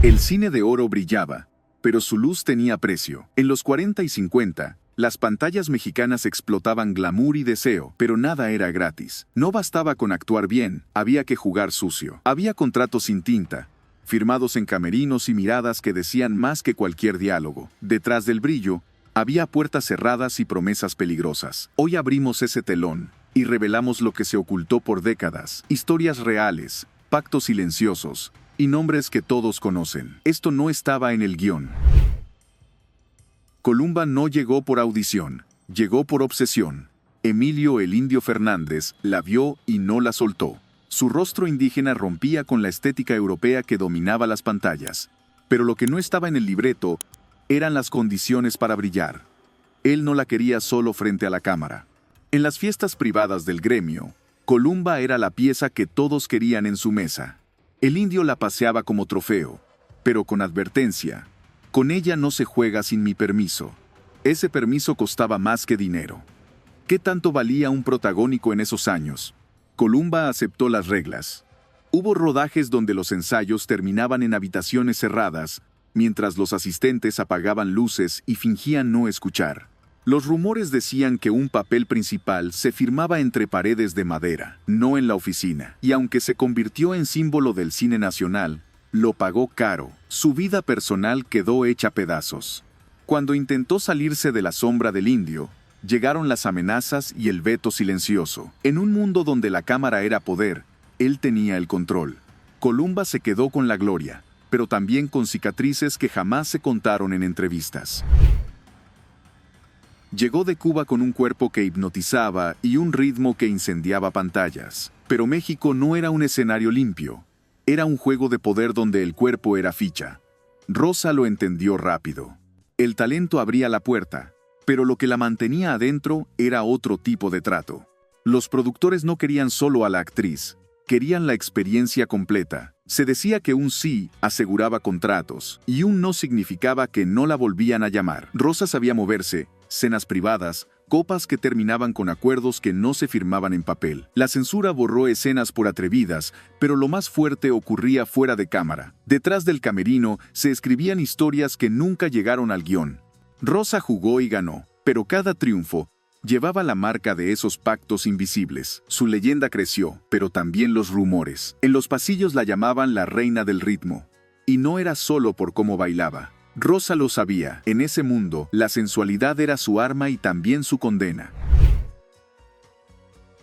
El cine de oro brillaba, pero su luz tenía precio. En los 40 y 50, las pantallas mexicanas explotaban glamour y deseo, pero nada era gratis. No bastaba con actuar bien, había que jugar sucio. Había contratos sin tinta, firmados en camerinos y miradas que decían más que cualquier diálogo. Detrás del brillo, había puertas cerradas y promesas peligrosas. Hoy abrimos ese telón y revelamos lo que se ocultó por décadas. Historias reales, pactos silenciosos y nombres que todos conocen. Esto no estaba en el guión. Columba no llegó por audición, llegó por obsesión. Emilio el Indio Fernández la vio y no la soltó. Su rostro indígena rompía con la estética europea que dominaba las pantallas. Pero lo que no estaba en el libreto eran las condiciones para brillar. Él no la quería solo frente a la cámara. En las fiestas privadas del gremio, Columba era la pieza que todos querían en su mesa. El indio la paseaba como trofeo, pero con advertencia: con ella no se juega sin mi permiso. Ese permiso costaba más que dinero. ¿Qué tanto valía un protagónico en esos años? Columba aceptó las reglas. Hubo rodajes donde los ensayos terminaban en habitaciones cerradas, mientras los asistentes apagaban luces y fingían no escuchar. Los rumores decían que un papel principal se firmaba entre paredes de madera, no en la oficina. Y aunque se convirtió en símbolo del cine nacional, lo pagó caro. Su vida personal quedó hecha pedazos. Cuando intentó salirse de la sombra del indio, llegaron las amenazas y el veto silencioso. En un mundo donde la cámara era poder, él tenía el control. Columba se quedó con la gloria, pero también con cicatrices que jamás se contaron en entrevistas. Llegó de Cuba con un cuerpo que hipnotizaba y un ritmo que incendiaba pantallas. Pero México no era un escenario limpio. Era un juego de poder donde el cuerpo era ficha. Rosa lo entendió rápido. El talento abría la puerta, pero lo que la mantenía adentro era otro tipo de trato. Los productores no querían solo a la actriz, querían la experiencia completa. Se decía que un sí aseguraba contratos, y un no significaba que no la volvían a llamar. Rosa sabía moverse, cenas privadas, copas que terminaban con acuerdos que no se firmaban en papel. La censura borró escenas por atrevidas, pero lo más fuerte ocurría fuera de cámara. Detrás del camerino se escribían historias que nunca llegaron al guión. Rosa jugó y ganó, pero cada triunfo llevaba la marca de esos pactos invisibles. Su leyenda creció, pero también los rumores. En los pasillos la llamaban la reina del ritmo. Y no era solo por cómo bailaba. Rosa lo sabía. En ese mundo, la sensualidad era su arma y también su condena.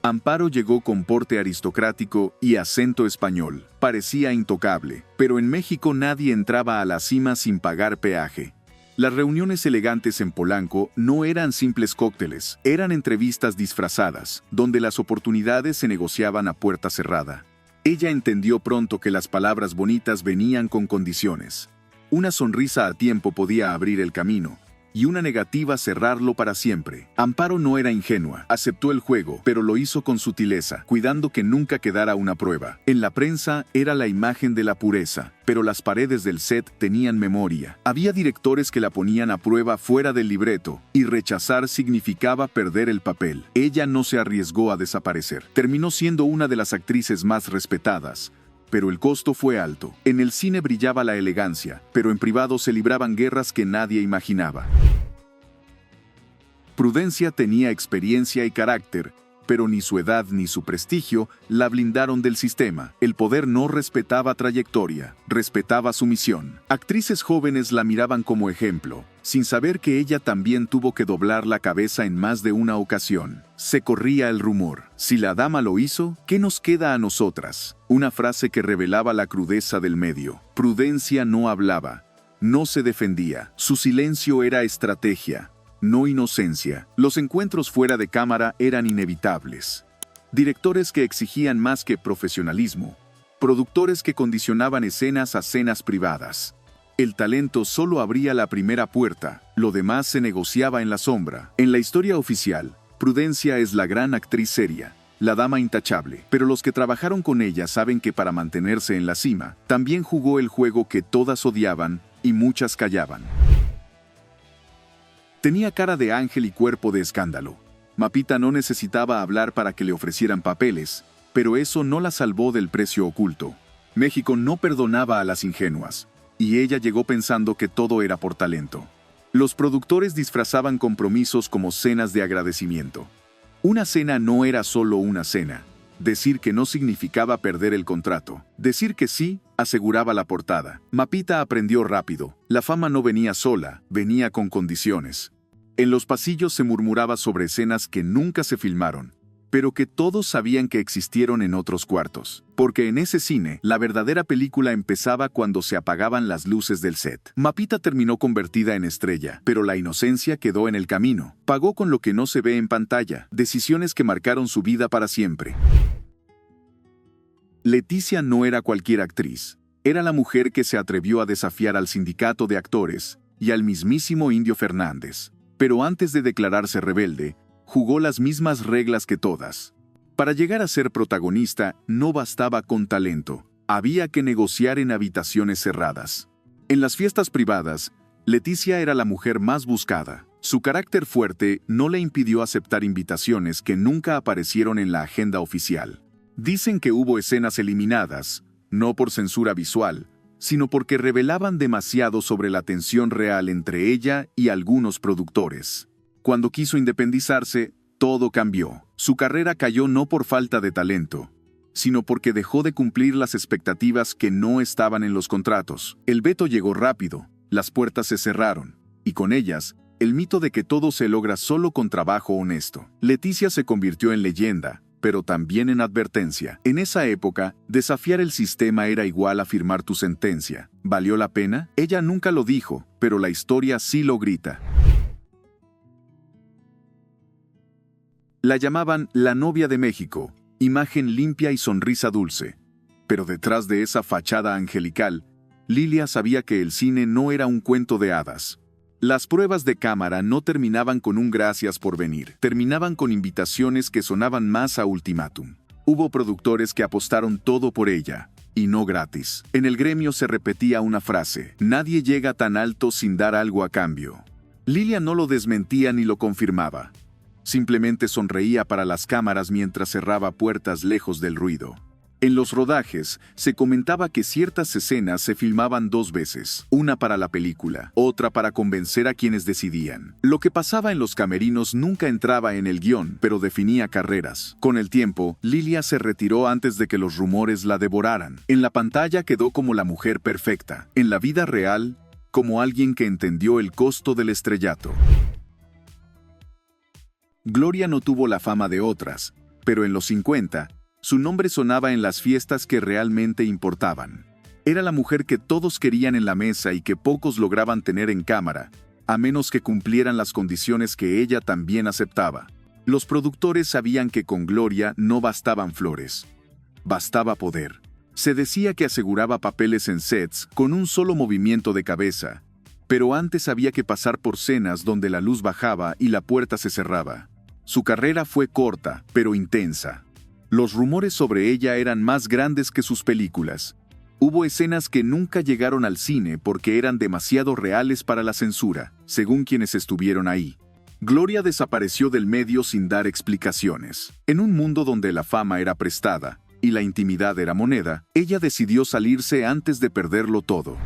Amparo llegó con porte aristocrático y acento español. Parecía intocable, pero en México nadie entraba a la cima sin pagar peaje. Las reuniones elegantes en Polanco no eran simples cócteles, eran entrevistas disfrazadas, donde las oportunidades se negociaban a puerta cerrada. Ella entendió pronto que las palabras bonitas venían con condiciones. Una sonrisa a tiempo podía abrir el camino, y una negativa cerrarlo para siempre. Amparo no era ingenua, aceptó el juego, pero lo hizo con sutileza, cuidando que nunca quedara una prueba. En la prensa era la imagen de la pureza, pero las paredes del set tenían memoria. Había directores que la ponían a prueba fuera del libreto, y rechazar significaba perder el papel. Ella no se arriesgó a desaparecer. Terminó siendo una de las actrices más respetadas, pero el costo fue alto. En el cine brillaba la elegancia, pero en privado se libraban guerras que nadie imaginaba. Prudencia tenía experiencia y carácter, pero ni su edad ni su prestigio la blindaron del sistema. El poder no respetaba trayectoria, respetaba su misión. Actrices jóvenes la miraban como ejemplo, sin saber que ella también tuvo que doblar la cabeza en más de una ocasión. Se corría el rumor: si la dama lo hizo, ¿qué nos queda a nosotras? Una frase que revelaba la crudeza del medio. Prudencia no hablaba, no se defendía. Su silencio era estrategia, no inocencia. Los encuentros fuera de cámara eran inevitables. Directores que exigían más que profesionalismo, productores que condicionaban escenas a cenas privadas. El talento solo abría la primera puerta, lo demás se negociaba en la sombra. En la historia oficial, Prudencia es la gran actriz seria, la dama intachable, pero los que trabajaron con ella saben que para mantenerse en la cima, también jugó el juego que todas odiaban y muchas callaban. Tenía cara de ángel y cuerpo de escándalo. Mapita no necesitaba hablar para que le ofrecieran papeles, pero eso no la salvó del precio oculto. México no perdonaba a las ingenuas, y ella llegó pensando que todo era por talento. Los productores disfrazaban compromisos como cenas de agradecimiento. Una cena no era solo una cena. Decir que no significaba perder el contrato. Decir que sí aseguraba la portada. Mapita aprendió rápido. La fama no venía sola, venía con condiciones. En los pasillos se murmuraba sobre escenas que nunca se filmaron, pero que todos sabían que existieron en otros cuartos. Porque en ese cine, la verdadera película empezaba cuando se apagaban las luces del set. Mapita terminó convertida en estrella, pero la inocencia quedó en el camino. Pagó con lo que no se ve en pantalla, decisiones que marcaron su vida para siempre. Leticia no era cualquier actriz. Era la mujer que se atrevió a desafiar al sindicato de actores y al mismísimo Indio Fernández. Pero antes de declararse rebelde, jugó las mismas reglas que todas. Para llegar a ser protagonista no bastaba con talento, había que negociar en habitaciones cerradas. En las fiestas privadas, Leticia era la mujer más buscada. Su carácter fuerte no le impidió aceptar invitaciones que nunca aparecieron en la agenda oficial. Dicen que hubo escenas eliminadas, no por censura visual, sino porque revelaban demasiado sobre la tensión real entre ella y algunos productores. Cuando quiso independizarse, todo cambió. Su carrera cayó no por falta de talento, sino porque dejó de cumplir las expectativas que no estaban en los contratos. El veto llegó rápido, las puertas se cerraron, y con ellas, el mito de que todo se logra solo con trabajo honesto. Leticia se convirtió en leyenda, pero también en advertencia. En esa época, desafiar el sistema era igual a firmar tu sentencia. ¿Valió la pena? Ella nunca lo dijo, pero la historia sí lo grita. La llamaban la novia de México, imagen limpia y sonrisa dulce. Pero detrás de esa fachada angelical, Lilia sabía que el cine no era un cuento de hadas. Las pruebas de cámara no terminaban con un gracias por venir, terminaban con invitaciones que sonaban más a ultimátum. Hubo productores que apostaron todo por ella, y no gratis. En el gremio se repetía una frase: nadie llega tan alto sin dar algo a cambio. Lilia no lo desmentía ni lo confirmaba. Simplemente sonreía para las cámaras mientras cerraba puertas lejos del ruido. En los rodajes, se comentaba que ciertas escenas se filmaban 2 veces, una para la película, otra para convencer a quienes decidían. Lo que pasaba en los camerinos nunca entraba en el guión, pero definía carreras. Con el tiempo, Lilia se retiró antes de que los rumores la devoraran. En la pantalla quedó como la mujer perfecta. En la vida real, como alguien que entendió el costo del estrellato. Gloria no tuvo la fama de otras, pero en los 50, su nombre sonaba en las fiestas que realmente importaban. Era la mujer que todos querían en la mesa y que pocos lograban tener en cámara, a menos que cumplieran las condiciones que ella también aceptaba. Los productores sabían que con Gloria no bastaban flores, bastaba poder. Se decía que aseguraba papeles en sets con un solo movimiento de cabeza, pero antes había que pasar por escenas donde la luz bajaba y la puerta se cerraba. Su carrera fue corta, pero intensa. Los rumores sobre ella eran más grandes que sus películas. Hubo escenas que nunca llegaron al cine porque eran demasiado reales para la censura, según quienes estuvieron ahí. Gloria desapareció del medio sin dar explicaciones. En un mundo donde la fama era prestada y la intimidad era moneda, ella decidió salirse antes de perderlo todo.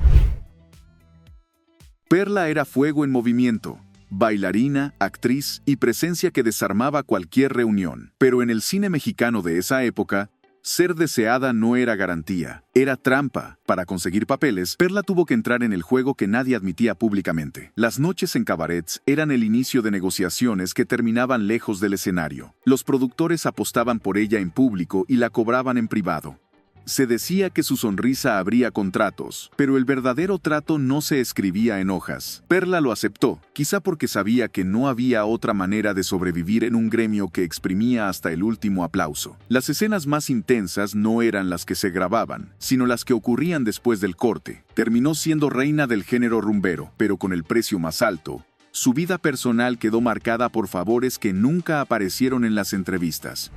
Perla era fuego en movimiento. Bailarina, actriz y presencia que desarmaba cualquier reunión. Pero en el cine mexicano de esa época, ser deseada no era garantía, era trampa. Para conseguir papeles, Perla tuvo que entrar en el juego que nadie admitía públicamente. Las noches en cabarets eran el inicio de negociaciones que terminaban lejos del escenario. Los productores apostaban por ella en público y la cobraban en privado. Se decía que su sonrisa abría contratos, pero el verdadero trato no se escribía en hojas. Perla lo aceptó, quizá porque sabía que no había otra manera de sobrevivir en un gremio que exprimía hasta el último aplauso. Las escenas más intensas no eran las que se grababan, sino las que ocurrían después del corte. Terminó siendo reina del género rumbero, pero con el precio más alto. Su vida personal quedó marcada por favores que nunca aparecieron en las entrevistas.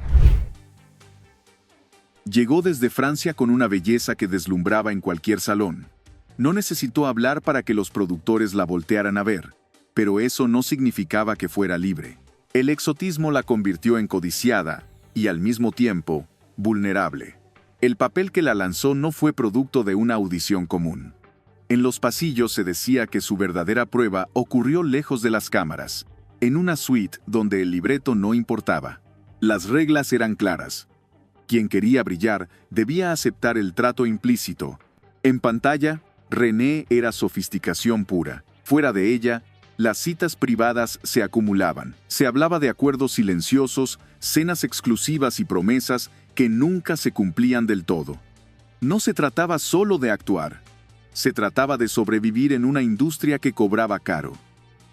Llegó desde Francia con una belleza que deslumbraba en cualquier salón. No necesitó hablar para que los productores la voltearan a ver, pero eso no significaba que fuera libre. El exotismo la convirtió en codiciada y, al mismo tiempo, vulnerable. El papel que la lanzó no fue producto de una audición común. En los pasillos se decía que su verdadera prueba ocurrió lejos de las cámaras, en una suite donde el libreto no importaba. Las reglas eran claras. Quien quería brillar debía aceptar el trato implícito. En pantalla, René era sofisticación pura. Fuera de ella, las citas privadas se acumulaban. Se hablaba de acuerdos silenciosos, cenas exclusivas y promesas que nunca se cumplían del todo. No se trataba solo de actuar. Se trataba de sobrevivir en una industria que cobraba caro.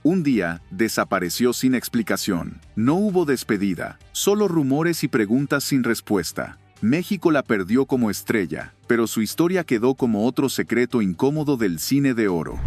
Un día, desapareció sin explicación. No hubo despedida, solo rumores y preguntas sin respuesta. México la perdió como estrella, pero su historia quedó como otro secreto incómodo del cine de oro.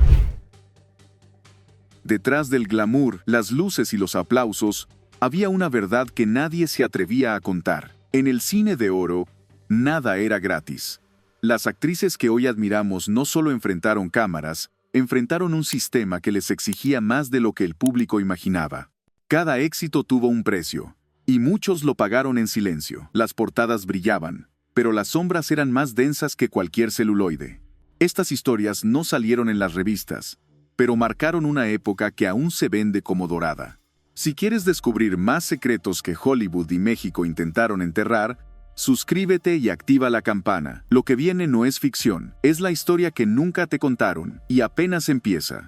Detrás del glamour, las luces y los aplausos, había una verdad que nadie se atrevía a contar. En el cine de oro, nada era gratis. Las actrices que hoy admiramos no solo enfrentaron cámaras, enfrentaron un sistema que les exigía más de lo que el público imaginaba. Cada éxito tuvo un precio, y muchos lo pagaron en silencio. Las portadas brillaban, pero las sombras eran más densas que cualquier celuloide. Estas historias no salieron en las revistas, pero marcaron una época que aún se vende como dorada. Si quieres descubrir más secretos que Hollywood y México intentaron enterrar, suscríbete y activa la campana. Lo que viene no es ficción, es la historia que nunca te contaron y apenas empieza.